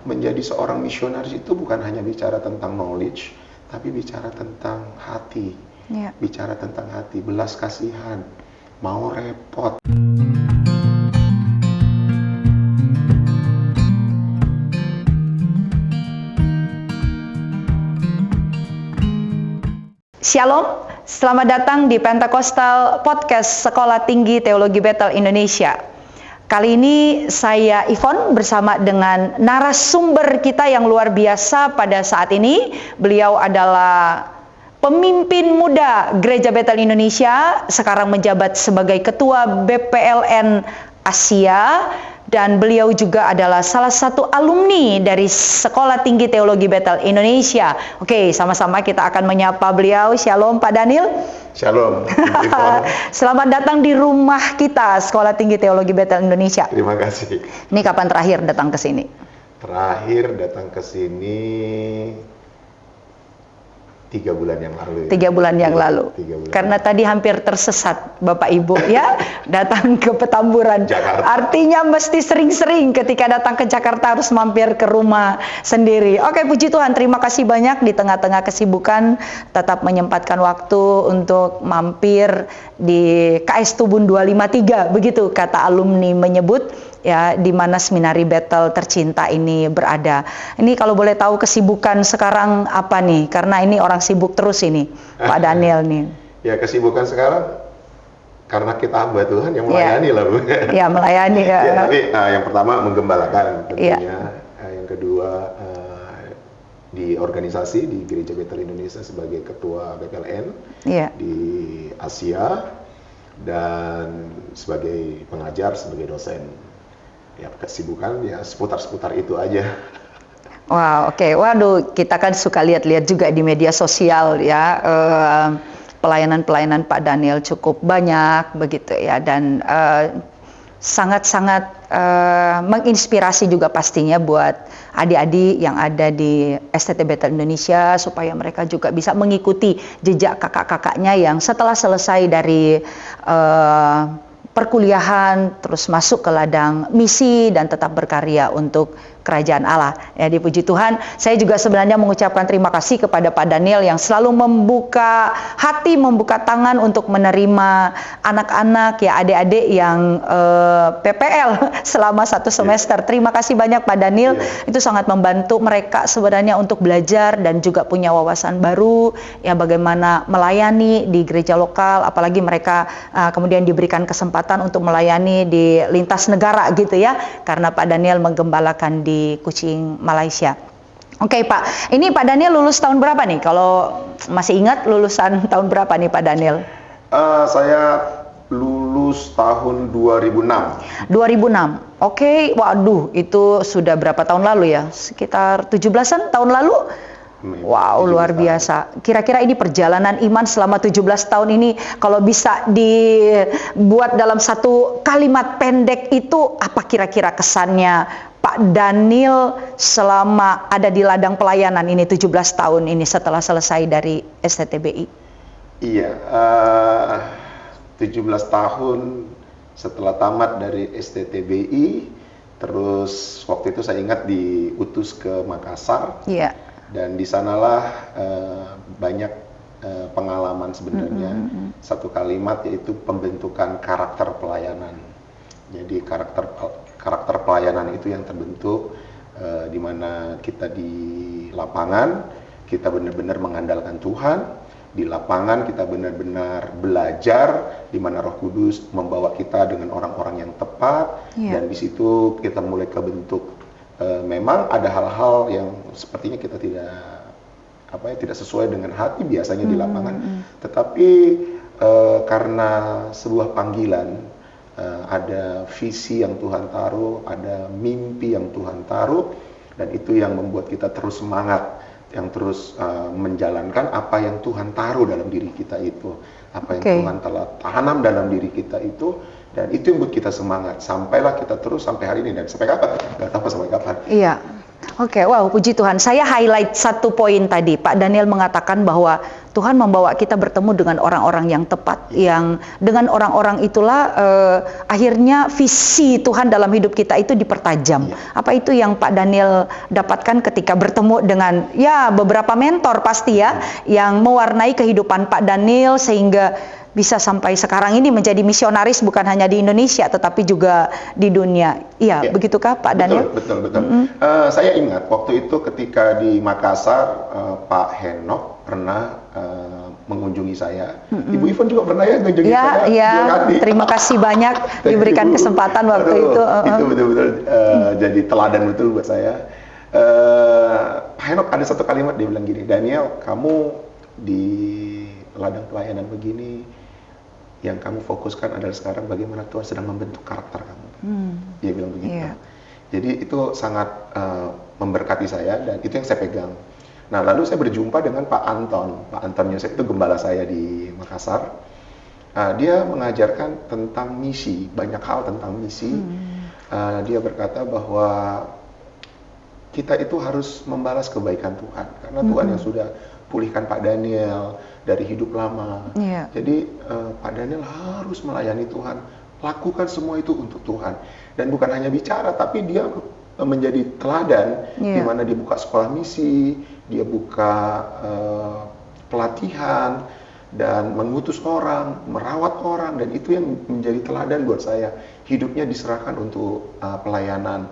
menjadi seorang misionaris itu bukan hanya bicara tentang knowledge, tapi bicara tentang hati. Bicara tentang hati, belas kasihan, mau repot. Shalom, selamat datang di Pentakostal Podcast Sekolah Tinggi Teologi Bethel Indonesia. Kali ini saya Yvonne bersama dengan narasumber kita yang luar biasa pada saat ini. Beliau adalah pemimpin muda Gereja Bethel Indonesia, sekarang menjabat sebagai Ketua BPLN Asia. Dan beliau juga adalah salah satu alumni dari Sekolah Tinggi Teologi Bethel Indonesia. Oke, sama-sama kita akan menyapa beliau. Shalom Pak Daniel. Shalom. Selamat datang di rumah kita, Sekolah Tinggi Teologi Bethel Indonesia. Terima kasih. Ini kapan terakhir datang ke sini? Terakhir datang ke sini 3 bulan yang lalu. 3 bulan yang lalu. Karena tadi hampir tersesat Bapak Ibu ya, datang ke Petamburan. Jakarta. Artinya mesti sering-sering ketika datang ke Jakarta harus mampir ke rumah sendiri. Oke, puji Tuhan, terima kasih banyak di tengah-tengah kesibukan tetap menyempatkan waktu untuk mampir di KS Tubun 253, begitu kata alumni menyebut. Ya, di mana Seminari Bethel tercinta ini berada. Ini kalau boleh tahu kesibukan sekarang apa nih? Karena ini orang sibuk terus ini, Pak Daniel nih. Ya, kesibukan sekarang karena kita hamba Tuhan yang melayani lah, Bu. Ya, melayani. Ya, tapi yang pertama menggembalakan tentunya. Yang kedua di organisasi di Gereja Bethel Indonesia sebagai Ketua BPLN di Asia dan sebagai pengajar, sebagai dosen. Ya, kesibukan ya seputar-seputar itu aja. Wow, oke. Waduh, kita kan suka lihat-lihat juga di media sosial ya, pelayanan-pelayanan Pak Daniel cukup banyak begitu ya, dan sangat-sangat menginspirasi juga pastinya buat adik-adik yang ada di STT Bethel Indonesia, supaya mereka juga bisa mengikuti jejak kakak-kakaknya yang setelah selesai dari perkuliahan terus masuk ke ladang misi dan tetap berkarya untuk kerajaan Allah. Ya, dipuji Tuhan. Saya juga sebenarnya mengucapkan terima kasih kepada Pak Daniel yang selalu membuka hati, membuka tangan untuk menerima anak-anak ya, adik-adik yang PPL selama 1 semester. Terima kasih banyak Pak Daniel. Itu sangat membantu mereka sebenarnya untuk belajar dan juga punya wawasan baru ya, bagaimana melayani di gereja lokal, apalagi mereka kemudian diberikan kesempatan untuk melayani di lintas negara gitu ya, karena Pak Daniel menggembalakan di Kuching, Malaysia. Oke Pak, ini Pak Daniel lulus tahun berapa nih? Kalau masih ingat lulusan tahun berapa nih Pak Daniel? Saya lulus tahun 2006. 2006. Oke, waduh, itu sudah berapa tahun lalu ya? Sekitar 17-an tahun lalu? Wow, luar biasa. Kira-kira ini perjalanan iman selama 17 tahun ini, kalau bisa dibuat dalam satu kalimat pendek itu, apa kira-kira kesannya Pak Daniel selama ada di ladang pelayanan ini 17 tahun ini setelah selesai dari STTBI? Iya, 17 tahun setelah tamat dari STTBI, terus waktu itu saya ingat diutus ke Makassar. Iya. Dan di sanalah banyak pengalaman sebenarnya. Satu kalimat yaitu pembentukan karakter pelayanan. Jadi karakter pelayanan itu yang terbentuk di mana kita di lapangan kita benar-benar mengandalkan Tuhan. Di lapangan kita benar-benar belajar di mana Roh Kudus membawa kita dengan orang-orang yang tepat. Dan di situ kita mulai kebentuk. Memang ada hal-hal yang sepertinya kita tidak sesuai dengan hati biasanya di lapangan, tetapi karena sebuah panggilan, ada visi yang Tuhan taruh, ada mimpi yang Tuhan taruh, dan itu yang membuat kita terus semangat, yang terus menjalankan apa yang Tuhan taruh dalam diri kita itu, apa yang Tuhan telah tanam dalam diri kita itu. Dan itu yang buat kita semangat, sampailah kita terus sampai hari ini. Dan sampai kapan? Gak tahu sampai kapan. Iya, Oke, wow, puji Tuhan. Saya highlight satu poin tadi. Pak Daniel mengatakan bahwa Tuhan membawa kita bertemu dengan orang-orang yang tepat, yang dengan orang-orang itulah akhirnya visi Tuhan dalam hidup kita itu dipertajam. Apa itu yang Pak Daniel dapatkan ketika bertemu dengan ya beberapa mentor pasti ya, yang mewarnai kehidupan Pak Daniel sehingga bisa sampai sekarang ini menjadi misionaris bukan hanya di Indonesia tetapi juga di dunia. Iya, begitukah Pak Daniel? Betul. Saya ingat waktu itu ketika di Makassar, Pak Henok pernah mengunjungi saya. Ibu Ivon juga pernah ya mengunjungi saya. Iya, terima kasih banyak diberikan kesempatan waktu itu. Itu betul-betul jadi teladan betul buat saya. Pak Henok ada satu kalimat dia bilang gini, Daniel, kamu di ladang pelayanan begini, yang kamu fokuskan adalah sekarang bagaimana Tuhan sedang membentuk karakter kamu. Dia bilang begitu. Jadi itu sangat memberkati saya dan itu yang saya pegang. Nah, lalu saya berjumpa dengan Pak Anton. Pak Anton Yosef itu gembala saya di Makassar. Dia mengajarkan tentang misi, banyak hal tentang misi. Dia berkata bahwa kita itu harus membalas kebaikan Tuhan karena Tuhan yang sudah pulihkan Pak Daniel dari hidup lama. Jadi Pak Daniel harus melayani Tuhan, lakukan semua itu untuk Tuhan. Dan bukan hanya bicara, tapi dia menjadi teladan di mana dia buka sekolah misi, dia buka pelatihan dan mengutus orang, merawat orang, dan itu yang menjadi teladan buat saya. Hidupnya diserahkan untuk pelayanan.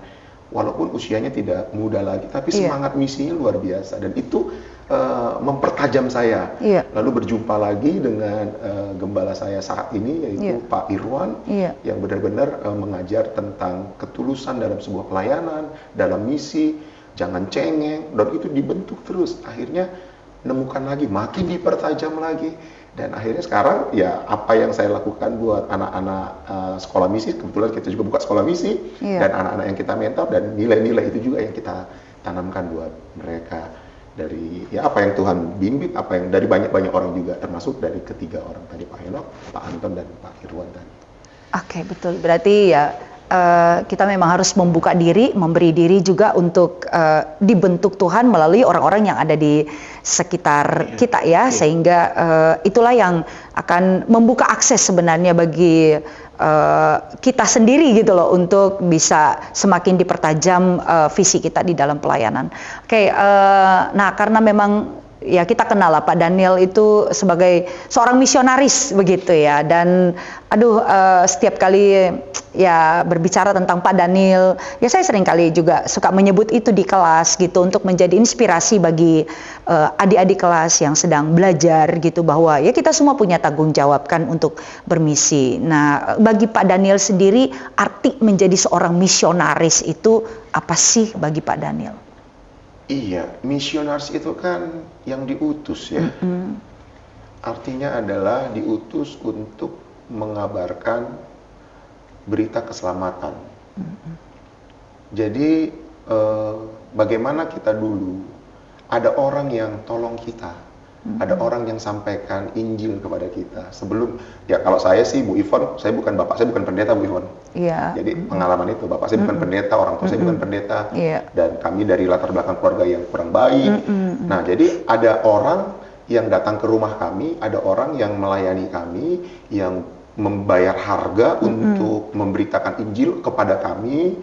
Walaupun usianya tidak muda lagi, tapi semangat misinya luar biasa dan itu mempertajam saya. Lalu berjumpa lagi dengan gembala saya saat ini yaitu Pak Irwan yang benar-benar mengajar tentang ketulusan dalam sebuah pelayanan, dalam misi, jangan cengeng, dan itu dibentuk terus. Akhirnya nemukan lagi, makin dipertajam lagi. Dan akhirnya sekarang ya apa yang saya lakukan buat anak-anak sekolah misi, kebetulan kita juga buka sekolah misi, dan anak-anak yang kita mentor, dan nilai-nilai itu juga yang kita tanamkan buat mereka dari ya apa yang Tuhan bimbing, apa yang dari banyak-banyak orang juga, termasuk dari ketiga orang tadi, Pak Henok, Pak Anton, dan Pak Irwan tadi. Oke, betul. Berarti ya kita memang harus membuka diri, memberi diri juga untuk dibentuk Tuhan melalui orang-orang yang ada di sekitar kita ya, sehingga itulah yang akan membuka akses sebenarnya bagi kita sendiri gitu loh untuk bisa semakin dipertajam visi kita di dalam pelayanan. Oke, nah karena memang ya kita kenal lah Pak Daniel itu sebagai seorang misionaris begitu ya, dan setiap kali ya berbicara tentang Pak Daniel ya saya sering kali juga suka menyebut itu di kelas gitu untuk menjadi inspirasi bagi adik-adik kelas yang sedang belajar gitu, bahwa ya kita semua punya tanggung jawab kan untuk bermisi. Nah, bagi Pak Daniel sendiri arti menjadi seorang misionaris itu apa sih bagi Pak Daniel? Iya, misionaris itu kan yang diutus ya. Artinya adalah diutus untuk mengabarkan berita keselamatan. Jadi bagaimana kita dulu ada orang yang tolong kita, ada orang yang sampaikan Injil kepada kita. Sebelum ya kalau saya sih Bu Ivon, saya bukan bapak, saya bukan pendeta Bu Ivon. Jadi pengalaman itu, bapak saya bukan pendeta, orang tua saya bukan pendeta, dan kami dari latar belakang keluarga yang kurang baik. Nah, jadi ada orang yang datang ke rumah kami, ada orang yang melayani kami, yang membayar harga untuk memberitakan Injil kepada kami,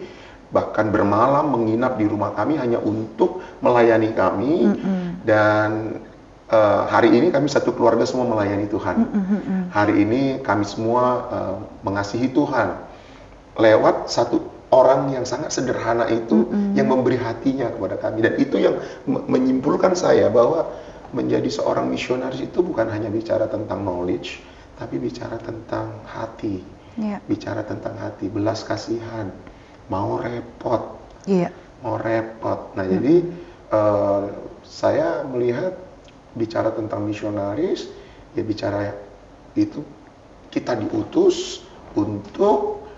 bahkan bermalam menginap di rumah kami hanya untuk melayani kami. Dan hari ini kami satu keluarga semua melayani Tuhan. Hari ini kami semua mengasihi Tuhan lewat satu orang yang sangat sederhana itu, yang memberi hatinya kepada kami. Dan itu yang menyimpulkan saya bahwa menjadi seorang misionaris itu bukan hanya bicara tentang knowledge, tapi bicara tentang hati, bicara tentang hati, belas kasihan, mau repot, mau repot. Nah, jadi saya melihat bicara tentang misionaris, ya bicara itu kita diutus untuk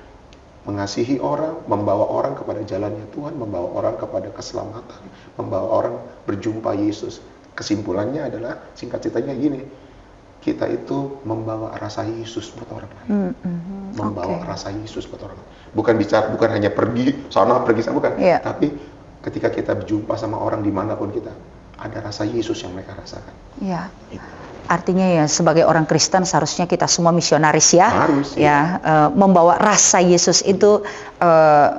mengasihi orang, membawa orang kepada jalannya Tuhan, membawa orang kepada keselamatan, membawa orang berjumpa Yesus. Kesimpulannya adalah, singkat ceritanya gini, kita itu membawa rasa Yesus buat orang lain, membawa rasa Yesus buat orang lain. Bukan hanya pergi sana, pergi sana, bukan, tapi ketika kita berjumpa sama orang dimanapun kita, ada rasa Yesus yang mereka rasakan. Iya. Artinya ya sebagai orang Kristen seharusnya kita semua misionaris ya. Harus ya. Membawa rasa Yesus itu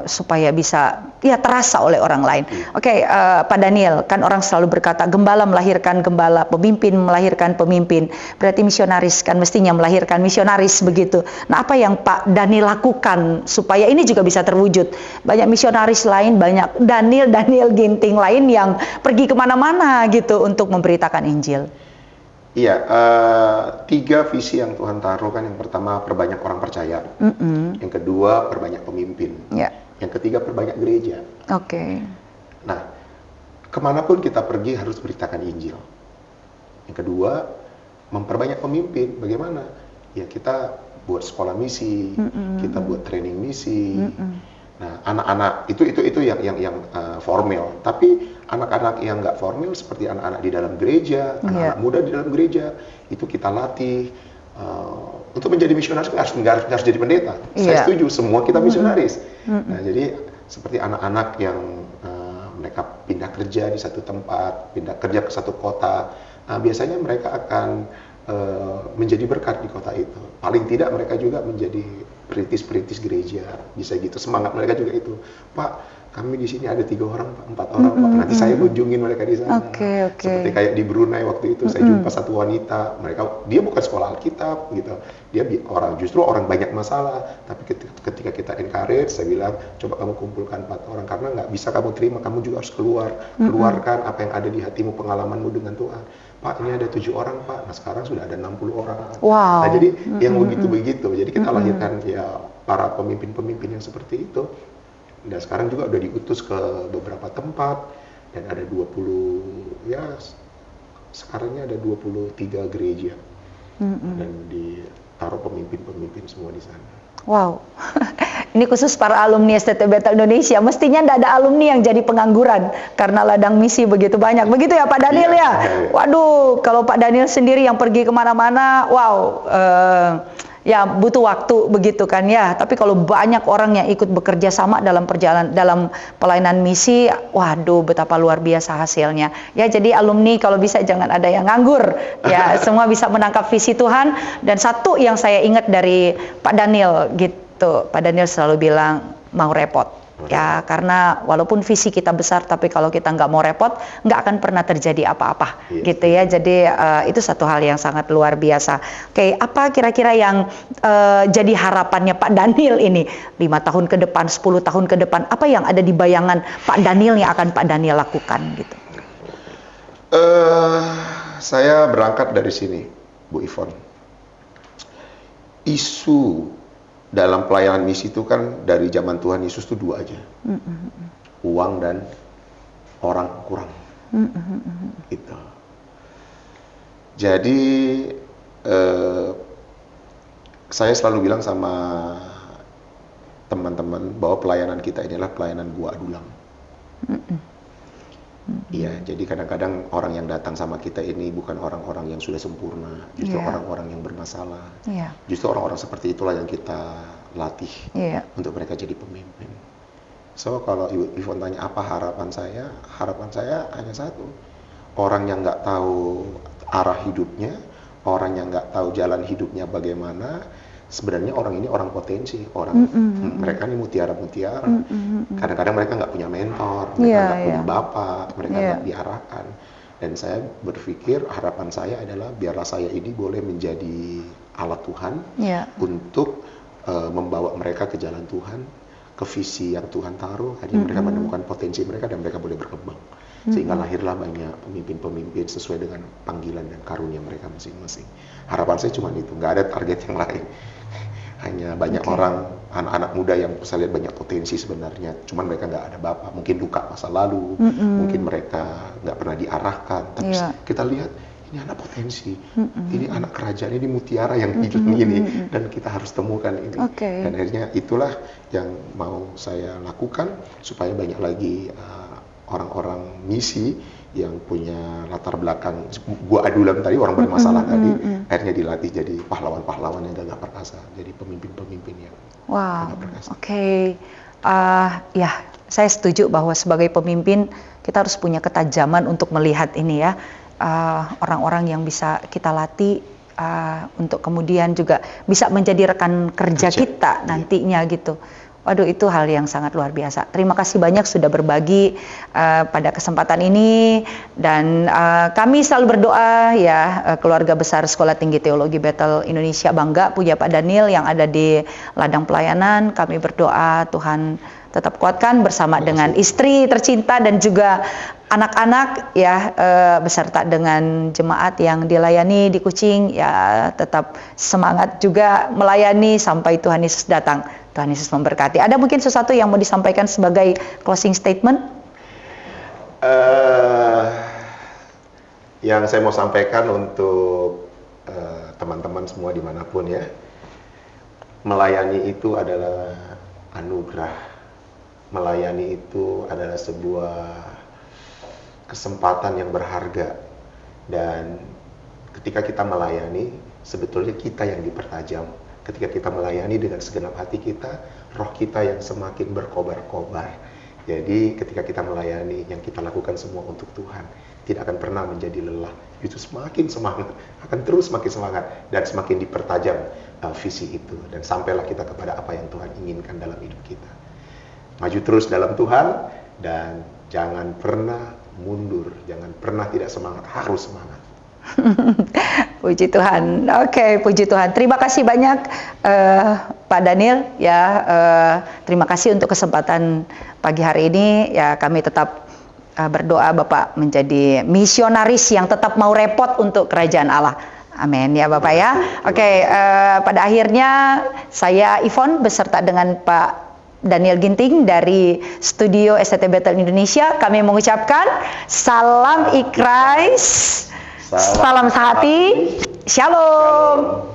supaya bisa ya terasa oleh orang lain. Oke, Pak Daniel, kan orang selalu berkata gembala melahirkan gembala, pemimpin melahirkan pemimpin. Berarti misionaris kan mestinya melahirkan misionaris begitu. Nah, apa yang Pak Daniel lakukan supaya ini juga bisa terwujud? Banyak misionaris lain, banyak Daniel Ginting lain yang pergi kemana-mana gitu untuk memberitakan Injil. Iya, 3 visi yang Tuhan taruh kan. Yang pertama, perbanyak orang percaya. Yang kedua, perbanyak pemimpin. Yang ketiga, perbanyak gereja. Oke. Nah, kemanapun kita pergi harus beritakan Injil. Yang kedua, memperbanyak pemimpin. Bagaimana? Ya kita buat sekolah misi, kita buat training misi. Nah, anak-anak itu yang formal. Tapi anak-anak yang nggak formal seperti anak-anak di dalam gereja, anak-anak muda di dalam gereja, itu kita latih untuk menjadi misionaris harus jadi pendeta. Saya setuju, semua kita misionaris. Nah, jadi seperti anak-anak yang mereka pindah kerja di satu tempat, pindah kerja ke satu kota, biasanya mereka akan menjadi berkat di kota itu. Paling tidak mereka juga menjadi perintis-perintis gereja, bisa gitu. Semangat mereka juga itu. Pak, kami di sini ada 3 orang, Pak, 4 orang, Pak. Nanti saya kunjungin mereka di sana. Seperti kayak di Brunei waktu itu, saya jumpa satu wanita. Dia bukan sekolah Alkitab, gitu. Dia justru orang banyak masalah. Tapi ketika kita encourage, saya bilang, coba kamu kumpulkan 4 orang karena nggak bisa kamu terima, kamu juga harus keluarkan apa yang ada di hatimu, pengalamanmu dengan Tuhan. Pak, ini ada 7 orang, Pak. Nah, sekarang sudah ada 60 orang. Wow. Nah, jadi yang begitu-begitu. Jadi kita lahirkan ya para pemimpin-pemimpin yang seperti itu. Dan sekarang juga udah diutus ke beberapa tempat. Dan ada 20, ya sekarangnya ada 23 gereja. Dan ditaruh pemimpin-pemimpin semua di sana. Wow, ini khusus para alumni STT Bethel Indonesia. Mestinya tidak ada alumni yang jadi pengangguran karena ladang misi begitu banyak. Begitu ya Pak Daniel ya? Waduh, kalau Pak Daniel sendiri yang pergi kemana-mana, wow, ya butuh waktu begitu kan ya. Tapi kalau banyak orang yang ikut bekerja sama dalam pelayanan misi, waduh betapa luar biasa hasilnya. Ya jadi alumni kalau bisa jangan ada yang nganggur. Ya semua bisa menangkap visi Tuhan. Dan satu yang saya ingat dari Pak Daniel gitu, Pak Daniel selalu bilang mau repot. Ya karena walaupun visi kita besar, tapi kalau kita nggak mau repot, nggak akan pernah terjadi apa-apa, gitu ya. Jadi itu satu hal yang sangat luar biasa. Oke, apa kira-kira yang jadi harapannya Pak Daniel ini 5 tahun ke depan, 10 tahun ke depan? Apa yang ada di bayangan Pak Daniel yang akan Pak Daniel lakukan, gitu? Saya berangkat dari sini, Bu Ivon. Isu dalam pelayanan misi itu kan dari zaman Tuhan Yesus itu 2 aja. Uang dan orang kurang. Gitu. Jadi saya selalu bilang sama teman-teman bahwa pelayanan kita ini adalah pelayanan gua adulang. Iya, jadi kadang-kadang orang yang datang sama kita ini bukan orang-orang yang sudah sempurna, justru orang-orang yang bermasalah. Justru orang-orang seperti itulah yang kita latih untuk mereka jadi pemimpin. So kalau Ibu Ivon tanya apa harapan saya hanya satu. Orang yang nggak tahu arah hidupnya, orang yang nggak tahu jalan hidupnya bagaimana, sebenarnya orang ini orang potensi, mereka ini mutiara-mutiara. Kadang-kadang mereka nggak punya mentor, mereka nggak punya bapak, mereka nggak diarahkan. Dan saya berpikir harapan saya adalah biarlah saya ini boleh menjadi alat Tuhan untuk membawa mereka ke jalan Tuhan, ke visi yang Tuhan taruh. Akhirnya mereka menemukan potensi mereka dan mereka boleh berkembang. Sehingga lahirlah banyak pemimpin-pemimpin sesuai dengan panggilan dan karunia mereka masing-masing. Harapan saya cuma itu, nggak ada target yang lain. Hanya banyak orang, anak-anak muda yang saya lihat banyak potensi sebenarnya, cuman mereka nggak ada bapak, mungkin luka masa lalu, mungkin mereka nggak pernah diarahkan, tapi kita lihat ini anak potensi, ini anak kerajaan, ini mutiara yang ini, dan kita harus temukan ini. Dan akhirnya itulah yang mau saya lakukan supaya banyak lagi orang-orang misi yang punya latar belakang gua adulan tadi, orang bermasalah tadi, akhirnya dilatih jadi pahlawan-pahlawan yang gagah perkasa, jadi pemimpin-pemimpin yang gagah perkasa. Ya saya setuju bahwa sebagai pemimpin kita harus punya ketajaman untuk melihat ini ya, orang-orang yang bisa kita latih untuk kemudian juga bisa menjadi rekan kerja kita nantinya gitu. Waduh, itu hal yang sangat luar biasa. Terima kasih banyak sudah berbagi pada kesempatan ini, dan kami selalu berdoa ya, keluarga besar Sekolah Tinggi Teologi Bethel Indonesia bangga punya Pak Daniel yang ada di ladang pelayanan. Kami berdoa Tuhan tetap kuatkan bersama dengan istri tercinta dan juga anak-anak ya, beserta dengan jemaat yang dilayani di Kucing ya, tetap semangat juga melayani sampai Tuhan Yesus datang. Tuhan Yesus memberkati. Ada mungkin sesuatu yang mau disampaikan sebagai closing statement? Yang saya mau sampaikan untuk teman-teman semua dimanapun ya, melayani itu adalah anugerah. Melayani itu adalah sebuah kesempatan yang berharga, dan ketika kita melayani sebetulnya kita yang dipertajam. Ketika kita melayani dengan segenap hati kita, roh kita yang semakin berkobar-kobar. Jadi ketika kita melayani, yang kita lakukan semua untuk Tuhan, tidak akan pernah menjadi lelah. Itu semakin semangat, akan terus semakin semangat, dan semakin dipertajam visi itu. Dan sampailah kita kepada apa yang Tuhan inginkan dalam hidup kita. Maju terus dalam Tuhan, dan jangan pernah mundur, jangan pernah tidak semangat, harus semangat. Puji Tuhan. Oke, puji Tuhan. Terima kasih banyak Pak Daniel ya. Terima kasih untuk kesempatan pagi hari ini ya. Kami tetap berdoa Bapak menjadi misionaris yang tetap mau repot untuk kerajaan Allah. Amin ya Bapak ya. Oke, pada akhirnya saya Yvonne beserta dengan Pak Daniel Ginting dari studio STT Bethel Indonesia, kami mengucapkan salam ikrais. Salam sehati, shalom.